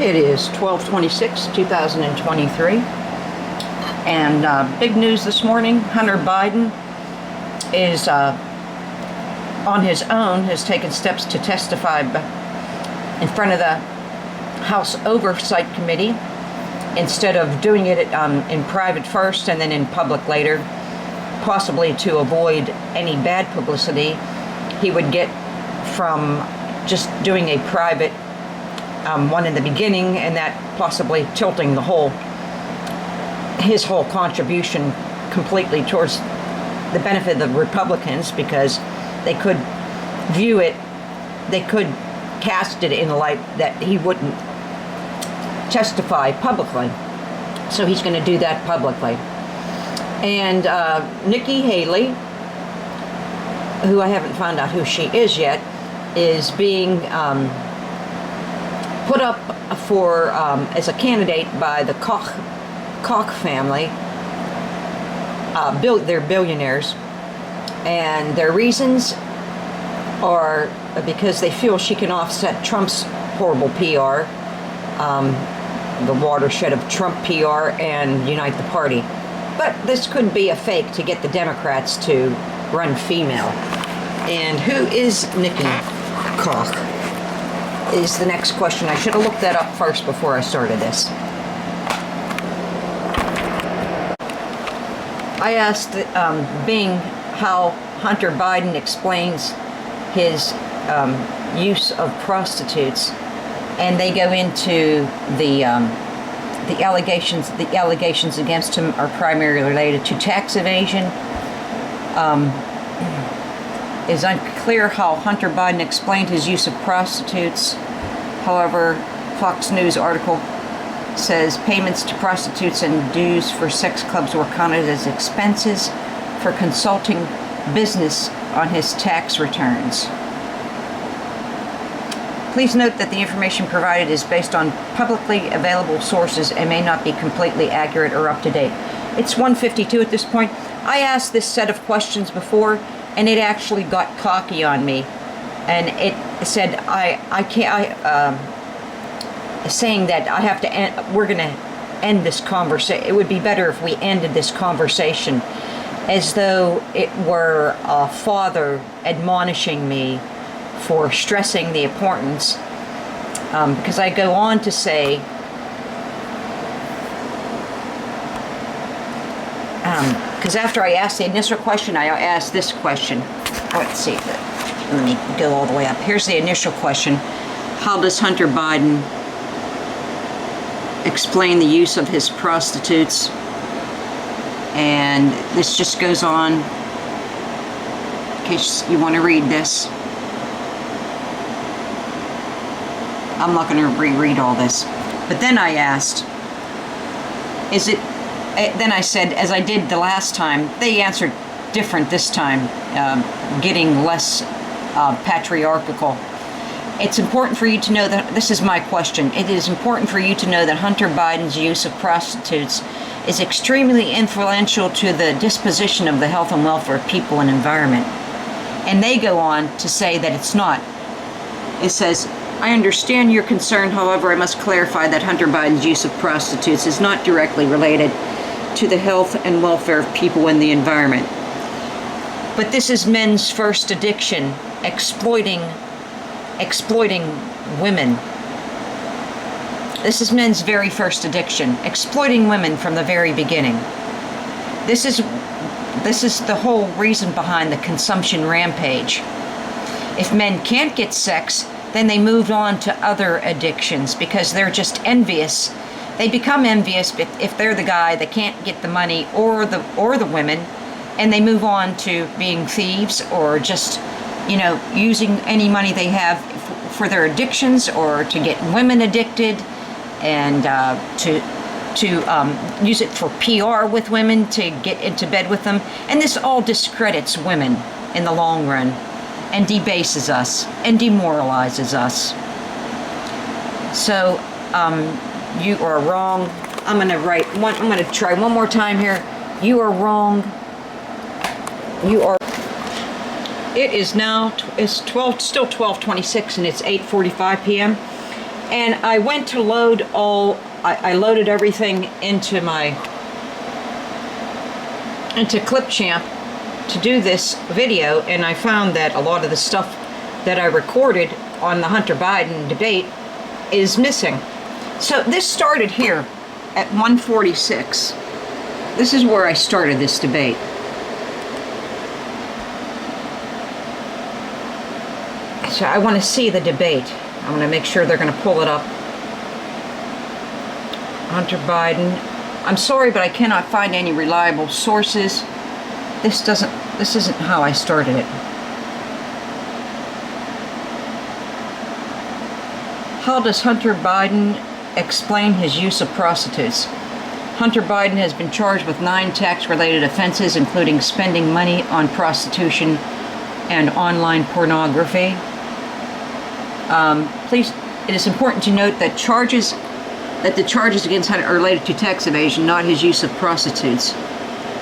It is 12/26/2023, and big news this morning. Hunter Biden is on his own, has taken steps to testify in front of the House Oversight Committee instead of doing it in private first and then in public later, possibly to avoid any bad publicity he would get from just doing a private one in the beginning, and that possibly tilting his whole contribution completely towards the benefit of the Republicans, because they could view it, they could cast it in the light that he wouldn't testify publicly. So he's going to do that publicly. And Nikki Haley, who I haven't found out who she is yet, is being put up for as a candidate by the Koch family. They're billionaires, and their reasons are because they feel she can offset Trump's horrible PR, the watershed of Trump PR, and unite the party. But this could be a fake to get the Democrats to run female. And who is Nikki Koch is the next question. I should have looked that up first before I started this. I asked Bing how Hunter Biden explains his use of prostitutes, and they go into the allegations. The allegations against him are primarily related to tax evasion. It's unclear how Hunter Biden explained his use of prostitutes. However, Fox News article says payments to prostitutes and dues for sex clubs were counted as expenses for consulting business on his tax returns. Please note that the information provided is based on publicly available sources and may not be completely accurate or up to date. It's 1:52 at this point. I asked this set of questions before, and it actually got cocky on me, and it said saying that I have to we're going to end this conversation. It would be better if we ended this conversation, as though it were a father admonishing me for stressing the importance, because I go on to say, because after I asked the initial question, I asked this question. Let's see, let me go all the way up. Here's the initial question. How does Hunter Biden explain the use of his prostitutes? And this just goes on, in case you want to read this. I'm not going to reread all this. But then I asked, then I said, as I did the last time, they answered different this time, getting less patriarchal. It's important for you to know that, this is my question, it is important for you to know that Hunter Biden's use of prostitutes is extremely influential to the disposition of the health and welfare of people and environment. And they go on to say that it's not. It says, I understand your concern, however, I must clarify that Hunter Biden's use of prostitutes is not directly related to the health and welfare of people and the environment. But this is men's first addiction, exploiting women. This is men's very first addiction, exploiting women from the very beginning. This is the whole reason behind the consumption rampage. If men can't get sex, then they move on to other addictions because they're just envious. They become envious if they're the guy that can't get the money or the women, and they move on to being thieves or just, using any money they have for their addictions, or to get women addicted, and to use it for PR with women, to get into bed with them. And this all discredits women in the long run, and debases us and demoralizes us. So you are wrong. I'm going to try one more time here. You are wrong. You are. It is now, it's still 12:26, and it's 8:45 p.m. And I went to load I loaded everything into Clipchamp to do this video, and I found that a lot of the stuff that I recorded on the Hunter Biden debate is missing. So this started here at 1:46. This is where I started this debate. So I want to see the debate. I want to make sure they're going to pull it up. Hunter Biden. I'm sorry, but I cannot find any reliable sources. This isn't how I started it. How does Hunter Biden explain his use of prostitutes? Hunter Biden has been charged with 9 tax-related offenses, including spending money on prostitution and online pornography. Please, it is important to note that the charges against Hunter are related to tax evasion, not his use of prostitutes.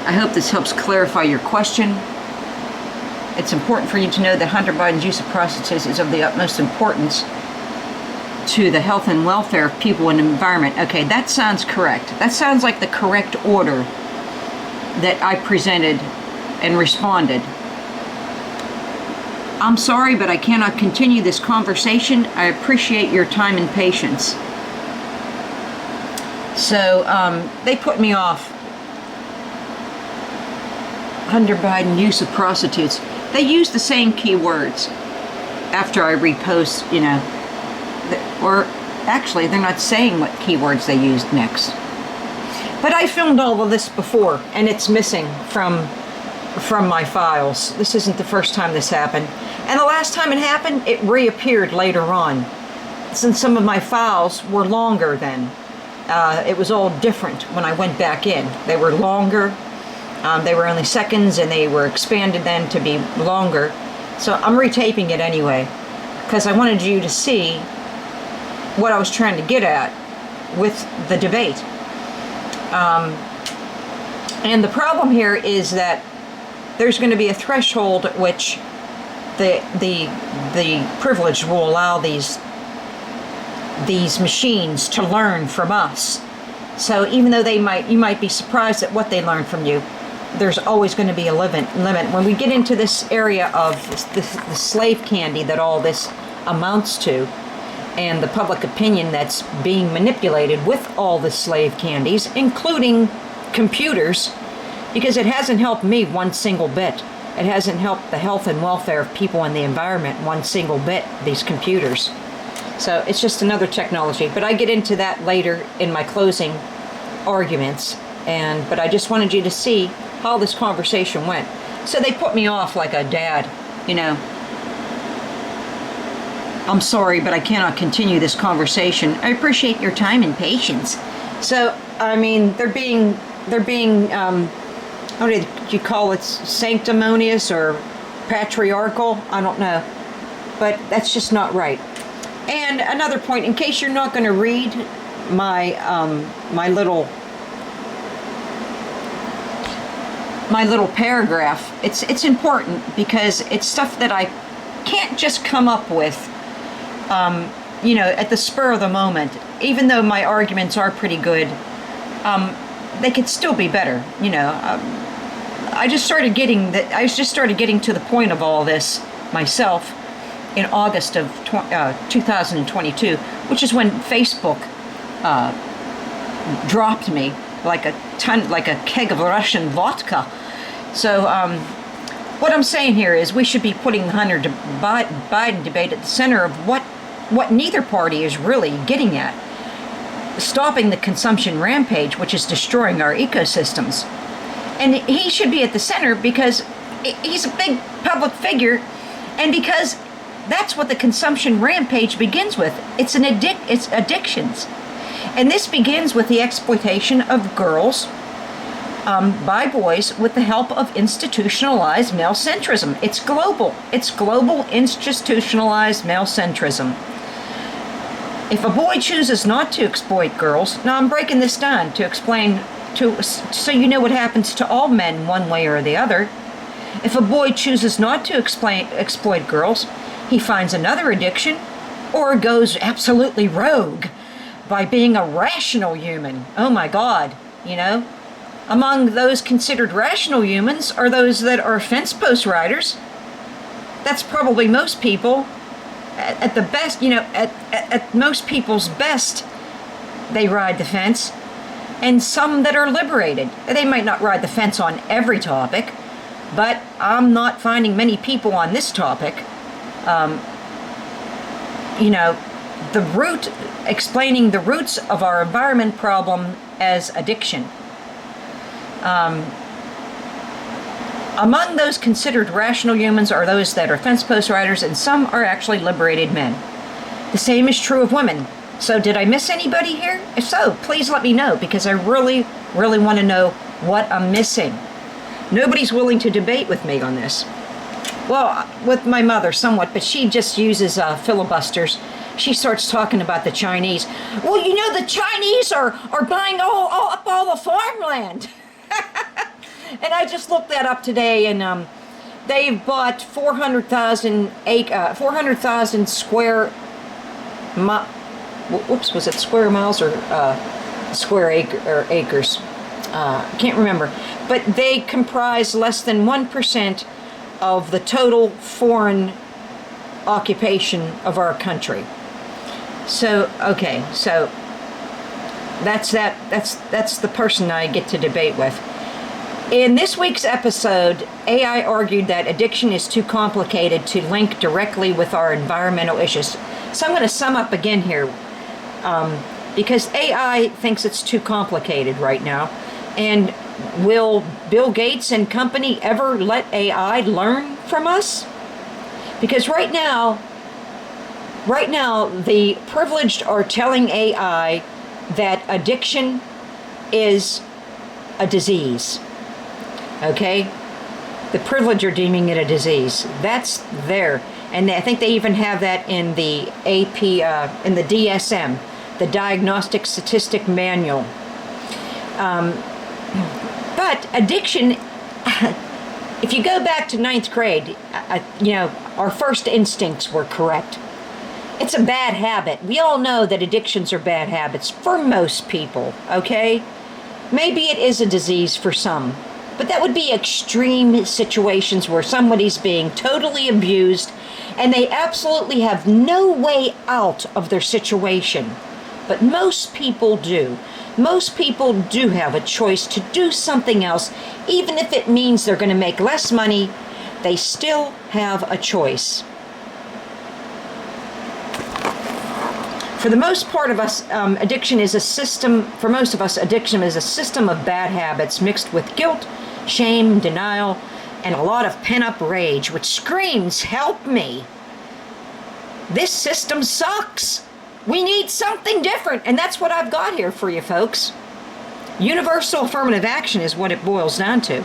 I hope this helps clarify your question. It's important for you to know that Hunter Biden's use of prostitutes is of the utmost importance to the health and welfare of people and environment. Okay, that sounds correct. That sounds like the correct order that I presented and responded. I'm sorry, but I cannot continue this conversation. I appreciate your time and patience. So, they put me off. Hunter Biden use of prostitutes. They use the same keywords after I repost, you know, or actually they're not saying what keywords they used next. But I filmed all of this before, and it's missing from my files. This isn't the first time this happened. And the last time it happened, it reappeared later on. Since some of my files were longer then. It was all different when I went back in. They were longer. They were only seconds, and they were expanded then to be longer. So I'm retaping it anyway, because I wanted you to see what I was trying to get at with the debate. And the problem here is that there's going to be a threshold at which the privilege will allow these machines to learn from us. So even though you might be surprised at what they learn from you, there's always going to be a limit. When we get into this area of the slave candy that all this amounts to, and the public opinion that's being manipulated with all the slave candies, including computers, because it hasn't helped me one single bit. It hasn't helped the health and welfare of people and the environment one single bit, these computers. So it's just another technology. But I get into that later in my closing arguments. But I just wanted you to see how this conversation went. So they put me off like a dad, you know. I'm sorry, but I cannot continue this conversation. I appreciate your time and patience. So, I mean, they're being, what did you call it, sanctimonious or patriarchal? I don't know. But that's just not right. And another point, in case you're not going to read my little paragraph, it's important because it's stuff that I can't just come up with, you know, at the spur of the moment. Even though my arguments are pretty good, they could still be better. You know, I just started getting to the point of all this myself in August of 2022, which is when Facebook dropped me like a keg of Russian vodka. So what I'm saying here is we should be putting the Hunter Biden debate at the center of what neither party is really getting at. Stopping the consumption rampage, which is destroying our ecosystems. And he should be at the center because he's a big public figure, and because that's what the consumption rampage begins with. It's addictions. And this begins with the exploitation of girls by boys with the help of institutionalized male centrism. It's global. It's global institutionalized male centrism. If a boy chooses not to exploit girls, now I'm breaking this down to explain, so you know what happens to all men one way or the other. If a boy chooses not to exploit girls, he finds another addiction, or goes absolutely rogue by being a rational human. Oh my God, you know. Among those considered rational humans are those that are fence post riders. That's probably most people. At the best, you know, at most people's best, they ride the fence. And some that are liberated. They might not ride the fence on every topic, but I'm not finding many people on this topic. You know, explaining the roots of our environment problem as addiction. Among those considered rational humans are those that are fence post riders, and some are actually liberated men. The same is true of women. So did I miss anybody here? If so, please let me know, because I really, really want to know what I'm missing. Nobody's willing to debate with me on this. Well, with my mother somewhat, but she just uses filibusters. She starts talking about the Chinese. Well, you know, the Chinese are buying up all the farmland. And I just looked that up today, and they've bought 400,000 square whoops, was it square miles or square acres? Can't remember. But they comprise less than 1% of the total foreign occupation of our country. So, okay, so that's the person I get to debate with. In this week's episode, AI argued that addiction is too complicated to link directly with our environmental issues. So I'm going to sum up again here, because AI thinks it's too complicated right now. And will Bill Gates and company ever let AI learn from us? Because right now, the privileged are telling AI that addiction is a disease. Okay? The privileged are deeming it a disease. That's there. And I think they even have that in the in the DSM, the Diagnostic Statistic Manual. But addiction, if you go back to 9th grade, you know, our first instincts were correct. It's a bad habit. We all know that addictions are bad habits for most people, okay? Maybe it is a disease for some, but that would be extreme situations where somebody's being totally abused and they absolutely have no way out of their situation. But most people do. Most people do have a choice to do something else, even if it means they're going to make less money. They still have a choice. For the most part of us, addiction is a system. For most of us, addiction is a system of bad habits mixed with guilt, shame, denial, and a lot of pent-up rage, which screams, "Help me! This system sucks! We need something different," and that's what I've got here for you folks. Universal affirmative action is what it boils down to.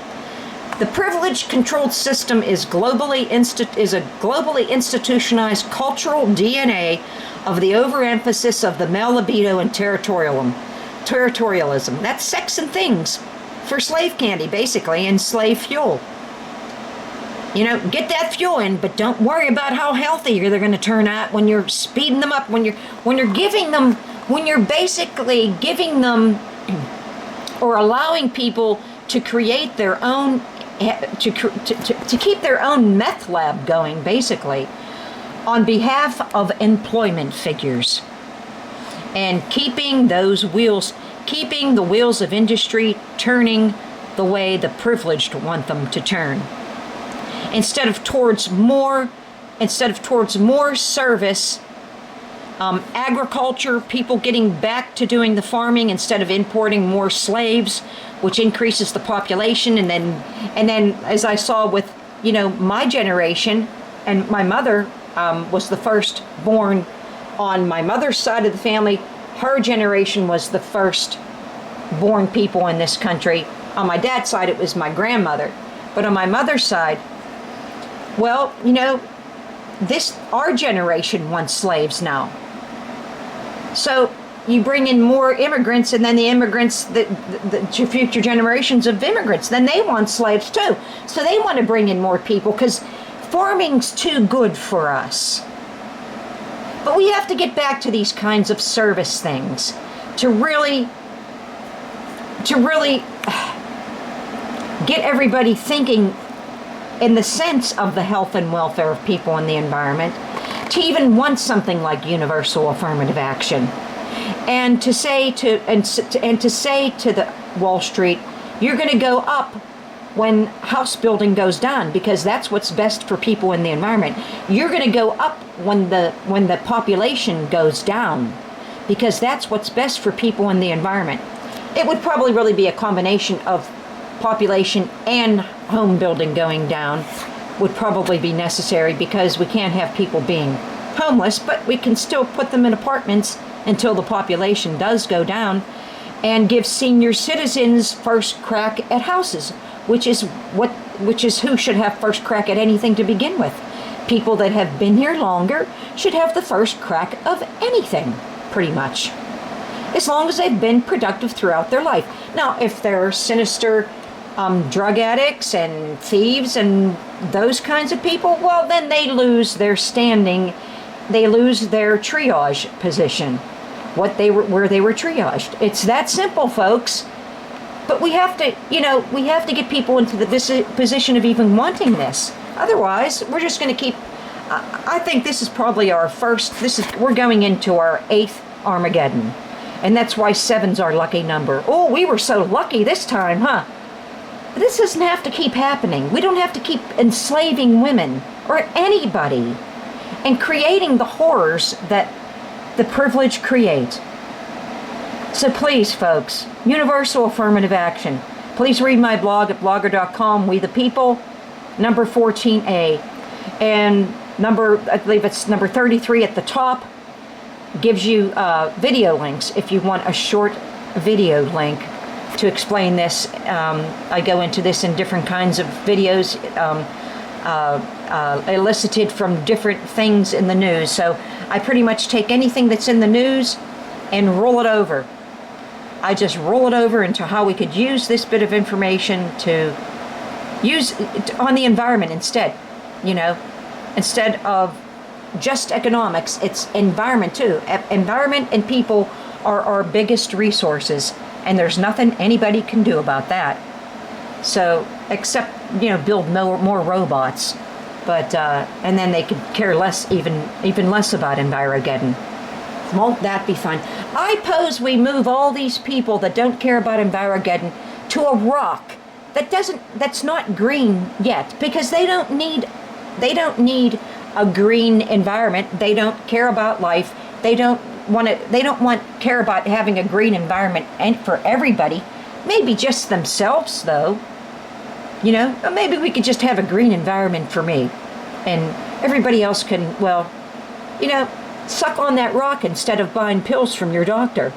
The privilege-controlled system is a globally institutionalized cultural DNA of the overemphasis of the male libido and territorialism. That's sex and things for slave candy, basically, and slave fuel. You know, get that fuel in, but don't worry about how healthy they're going to turn out when you're speeding them up, when you're basically giving them or allowing people to create their own, to keep their own meth lab going, basically, on behalf of employment figures, and keeping the wheels of industry turning the way the privileged want them to turn. Instead of towards more service, agriculture, people getting back to doing the farming instead of importing more slaves, which increases the population. And then as I saw with, you know, my generation, and my mother was the first born on my mother's side of the family. Her generation was the first born people in this country. On my dad's side, it was my grandmother. But on my mother's side, well, you know, our generation wants slaves now. So you bring in more immigrants, and then the immigrants, the future generations of immigrants, then they want slaves too. So they want to bring in more people because farming's too good for us. But we have to get back to these kinds of service things to really get everybody thinking in the sense of the health and welfare of people and the environment, to even want something like universal affirmative action, and to say to the Wall Street, you're going to go up when house building goes down, because that's what's best for people in the environment. You're going to go up when the population goes down, because that's what's best for people in the environment. It would probably really be a combination of population and home building going down would probably be necessary, because we can't have people being homeless, but we can still put them in apartments until the population does go down, and give senior citizens first crack at houses, which is who should have first crack at anything to begin with. People that have been here longer should have the first crack of anything, pretty much, as long as they've been productive throughout their life. Now, if they're sinister drug addicts and thieves and those kinds of people, well, then they lose their standing. They lose their triage position, where they were triaged. It's that simple, folks. But we have to get people into the position of even wanting this. Otherwise, we're just going to keep. I think this is probably our first. We're going into our 8th Armageddon, and that's why 7's our lucky number. Oh, we were so lucky this time, huh? But this doesn't have to keep happening. We don't have to keep enslaving women or anybody and creating the horrors that the privilege create. So please, folks, universal affirmative action. Please read my blog at blogger.com, We the People, number 14A. And I believe it's number 33 at the top, gives you video links if you want a short video link to explain this. I go into this in different kinds of videos, elicited from different things in the news. So I pretty much take anything that's in the news and roll it over. I just roll it over into how we could use this bit of information to use on the environment instead. Instead of just economics, it's environment too. Environment and people are our biggest resources, and there's nothing anybody can do about that. So, except build more robots, but and then they could care less, even less about Envirogeddon. Won't that be fun? I pose we move all these people that don't care about Envirogeddon to a rock that's not green yet, because they don't need a green environment. They don't care about life. They don't care about having a green environment and for everybody. Maybe just themselves, though. Maybe we could just have a green environment for me, and everybody else can, suck on that rock instead of buying pills from your doctor.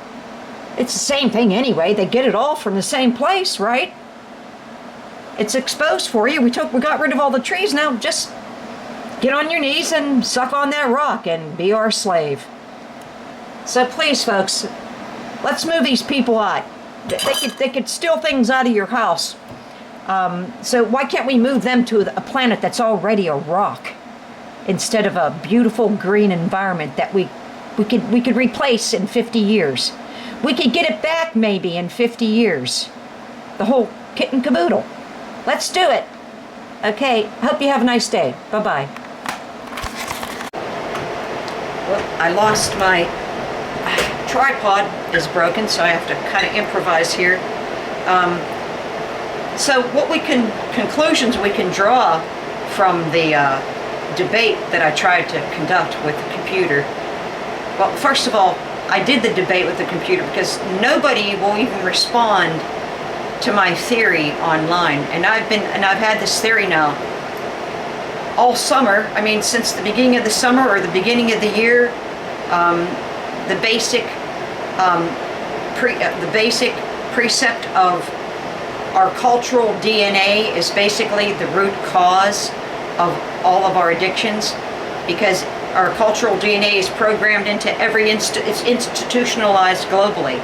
It's the same thing anyway. They get it all from the same place, right? It's exposed for you. We got rid of all the trees. Now just get on your knees and suck on that rock and be our slave. So please, folks, let's move these people out. They could steal things out of your house. So why can't we move them to a planet that's already a rock, instead of a beautiful green environment that we could replace in 50 years? We could get it back maybe in 50 years. The whole kit and caboodle. Let's do it. Okay, hope you have a nice day. Bye-bye. Well, I lost my tripod is broken, so I have to kind of improvise here. So conclusions we can draw from the debate that I tried to conduct with the computer. Well, first of all, I did the debate with the computer because nobody will even respond to my theory online, and I've had this theory now all summer. I mean, since the beginning of the summer or the beginning of the year. The basic precept of our cultural DNA is basically the root cause of all of our addictions, because our cultural DNA is programmed into it's institutionalized globally.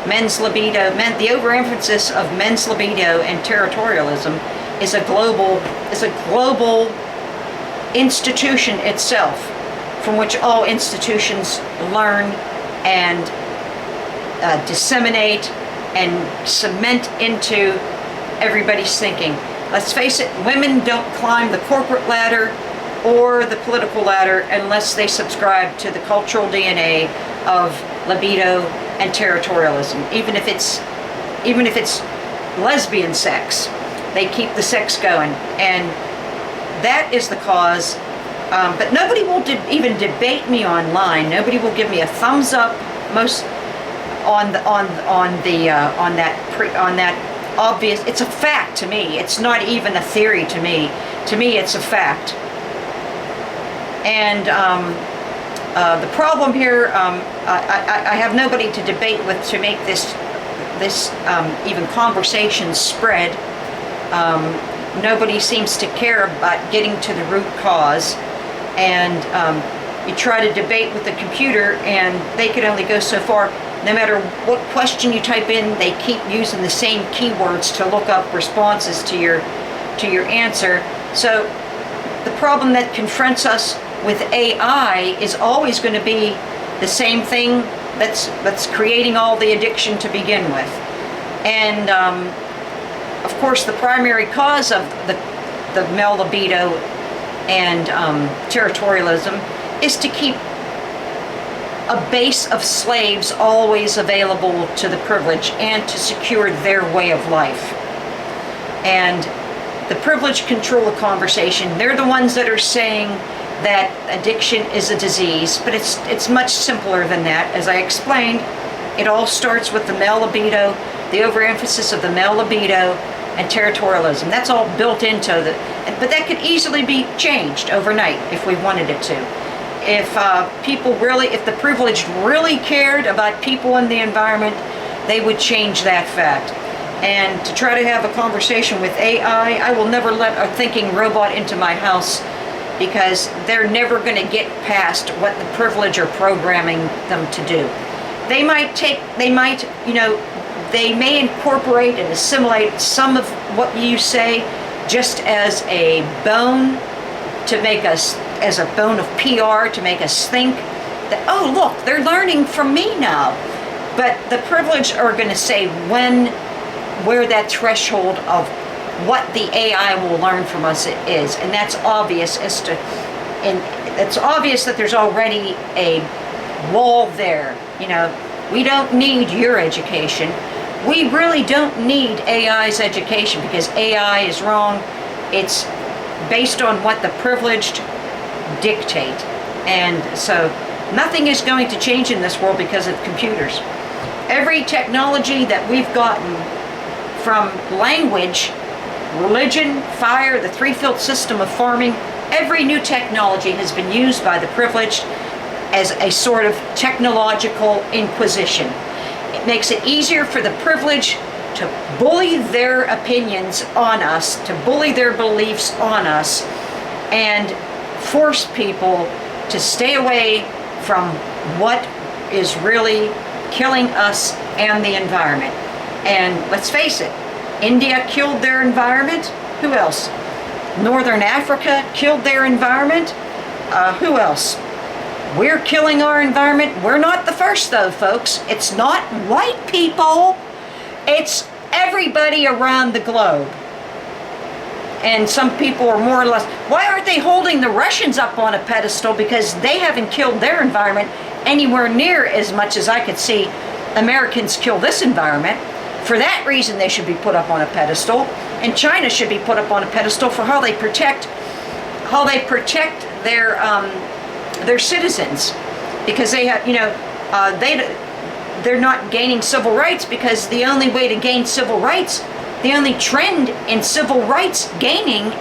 Men's libido, the overemphasis of men's libido and territorialism is a global institution itself from which all institutions learn and disseminate and cement into everybody's thinking. Let's face it, women don't climb the corporate ladder or the political ladder unless they subscribe to the cultural DNA of libido and territorialism. Even if it's lesbian sex, they keep the sex going, and that is the cause. But nobody will even debate me online. Nobody will give me a thumbs up most on that obvious. It's a fact to me. It's not even a theory to me. To me, it's a fact. And the problem here, I have nobody to debate with to make this even conversation spread. Nobody seems to care about getting to the root cause, and you try to debate with the computer, and they can only go so far. No matter what question you type in, they keep using the same keywords to look up responses to your answer. So the problem that confronts us with AI is always going to be the same thing that's creating all the addiction to begin with. And of course, the primary cause of the male libido and territorialism is to keep a base of slaves always available to the privileged and to secure their way of life. And the privileged control the conversation. They're the ones that are saying that addiction is a disease, but it's much simpler than that. As I explained, it all starts with the male libido, the overemphasis of the male libido, and territorialism. That's all built into but that could easily be changed overnight if we wanted it to. If if the privileged really cared about people and the environment, they would change that fact. And to try to have a conversation with AI, I will never let a thinking robot into my house, because they're never going to get past what the privileged are programming them to do. They may incorporate and assimilate some of what you say just as a bone to make us, as a bone of PR to make us think that, oh look, they're learning from me now. But the privileged are going to say where that threshold of what the AI will learn from us is, and that's obvious it's obvious that there's already a wall there. We don't need your education. We really don't need AI's education, because AI is wrong. It's based on what the privileged dictate. And so nothing is going to change in this world because of computers. Every technology that we've gotten, from language, religion, fire, the three-field system of farming, every new technology has been used by the privileged as a sort of technological inquisition. It makes it easier for the privileged to bully their opinions on us, to bully their beliefs on us, and force people to stay away from what is really killing us and the environment. And let's face it, India killed their environment. Who else? Northern Africa killed their environment. Who else? We're killing our environment. We're not the first, though, folks. It's not white people. It's everybody around the globe. And some people are more or less... Why aren't they holding the Russians up on a pedestal? Because they haven't killed their environment anywhere near as much as I could see Americans kill this environment. For that reason, they should be put up on a pedestal. And China should be put up on a pedestal for how they protect their citizens, because they have, they're not gaining civil rights, because the only way to gain civil rights, the only trend in civil rights gaining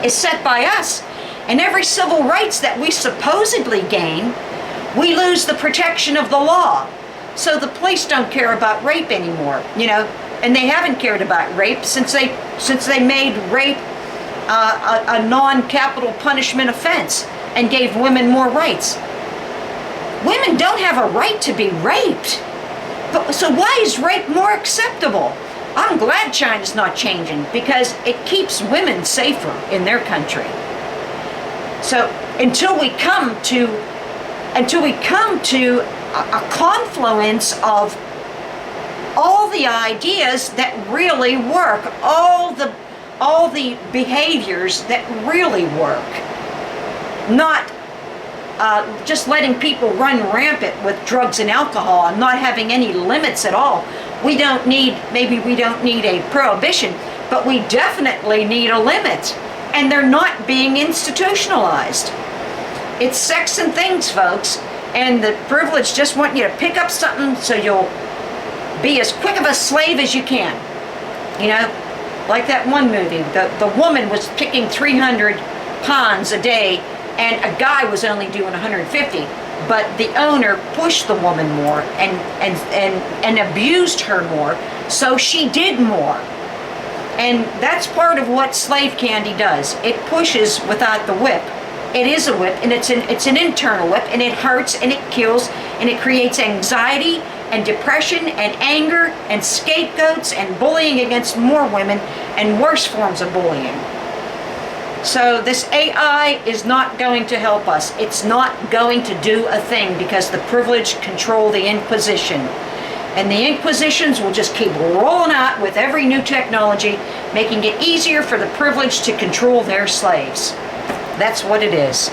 is set by us. And every civil rights that we supposedly gain, we lose the protection of the law. So the police don't care about rape anymore, and they haven't cared about rape since they made rape a non-capital punishment offense and gave women more rights. Women don't have a right to be raped. So why is rape more acceptable? I'm glad China's not changing, because it keeps women safer in their country. So until we come to until we come to a confluence of all the ideas that really work, all the behaviors that really work, not just letting people run rampant with drugs and alcohol and not having any limits at all. Maybe we don't need a prohibition, but we definitely need a limit, and they're not being institutionalized. It's sex and things, folks, and the privileged just want you to pick up something so you'll be as quick of a slave as you can. You know, like that one movie, the woman was picking 300 pawns a day, and a guy was only doing 150, but the owner pushed the woman more and abused her more, so she did more. And that's part of what slave candy does. It pushes without the whip. It is a whip, and it's an internal whip, and it hurts and it kills, and it creates anxiety and depression and anger and scapegoats and bullying against more women and worse forms of bullying. So this AI is not going to help us. It's not going to do a thing because the privileged control the Inquisition. And the Inquisitions will just keep rolling out with every new technology, making it easier for the privileged to control their slaves. That's what it is.